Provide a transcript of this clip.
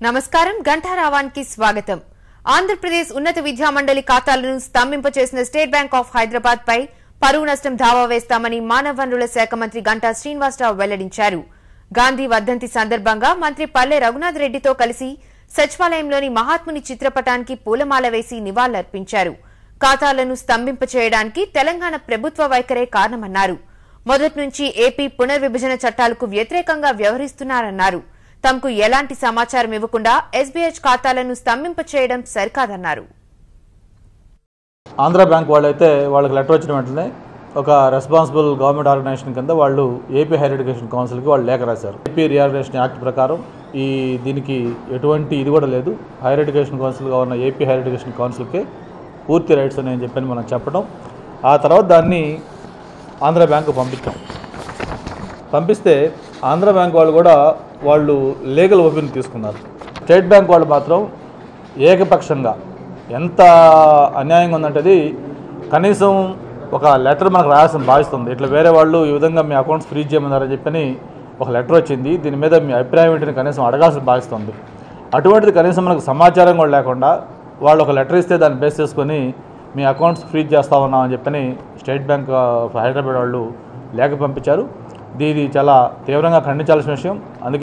నమస్కారం గంటారావానికి స్వాగతం. ఆంధ్రప్రదేశ్ ఉన్నత విద్యామండలి ఖాతాలను స్తంభింపచేసిన స్టేట్ బ్యాంక్ ఆఫ్ హైదరాబాద్ పై పరువు నష్టం దావా వేస్తామని మానవ వనరుల శాఖ మంత్రి గంటా శ్రీనివాసరావు వెల్లడించారు. గాంధీ వర్ధంతి సందర్భంగా మంత్రి పల్లె రఘునాథ్ రెడ్డితో కలిసి సచివాలయంలోని మహాత్ముని చిత్రపటానికి పూలమాల వేసి నివాళులర్పించారు. ఖాతాలను స్తంభింపచేయడానికి తెలంగాణ ప్రభుత్వ వైఖరే కారణమన్నారు. మొదటి నుంచి ఏపీ పునర్విభజన చట్టాలకు వ్యతిరేకంగా వ్యవహరిస్తున్నారన్నారు. తమకు ఎలాంటి సమాచారం ఇవ్వకుండా ఎస్బీహెచ్ ఖాతాలను స్తంభింపచేయడం సరికాదన్నారు. ఆంధ్ర బ్యాంక్ వాళ్ళైతే వాళ్ళకి లెటర్ వచ్చిన వెంటనే ఒక రెస్పాన్సిబుల్ గవర్నమెంట్ ఆర్గనైజేషన్ కింద వాళ్ళు ఏపీ హైయర్ ఎడ్యుకేషన్ కౌన్సిల్కి వాళ్ళు లేఖ రాశారు. ఏపీ రీఆర్గనైజేషన్ యాక్ట్ ప్రకారం దీనికి ఎటువంటి ఇది కూడా లేదు. హైయర్ ఎడ్యుకేషన్ కౌన్సిల్గా ఉన్న ఏపీ హైయర్ ఎడ్యుకేషన్ కౌన్సిల్కే పూర్తి రైట్స్ అని చెప్పని మనం చెప్పడం, ఆ తర్వాత దాన్ని ఆంధ్ర బ్యాంకు పంపిస్తే ఆంధ్ర బ్యాంక్ వాళ్ళు కూడా వాళ్ళు లీగల్ ఒపీనియన్ తీసుకున్నారు. స్టేట్ బ్యాంక్ వాళ్ళు మాత్రం ఏకపక్షంగా ఎంత అన్యాయంగా ఉందంటే కనీసం ఒక లెటర్ మనకు రాయాల్సిన భావిస్తుంది. ఇట్లా వేరే వాళ్ళు ఈ విధంగా మీ అకౌంట్స్ ఫ్రీజ్ చేయమన్నారని చెప్పని ఒక లెటర్ వచ్చింది, దీని మీద మీ అభిప్రాయం ఏంటని కనీసం అడగాల్సిన భావిస్తుంది. అటువంటిది కనీసం మనకు సమాచారం కూడా లేకుండా వాళ్ళు ఒక లెటర్ ఇస్తే దాన్ని బేస్ చేసుకొని మీ అకౌంట్స్ ఫ్రీజ్ చేస్తా ఉన్నామని చెప్పని స్టేట్ బ్యాంక్ ఆఫ్ హైదరాబాద్ వాళ్ళు లేఖ పంపించారు. ఇది చాలా తీవ్రంగా ఖండించాల్సిన విషయం. అందుకే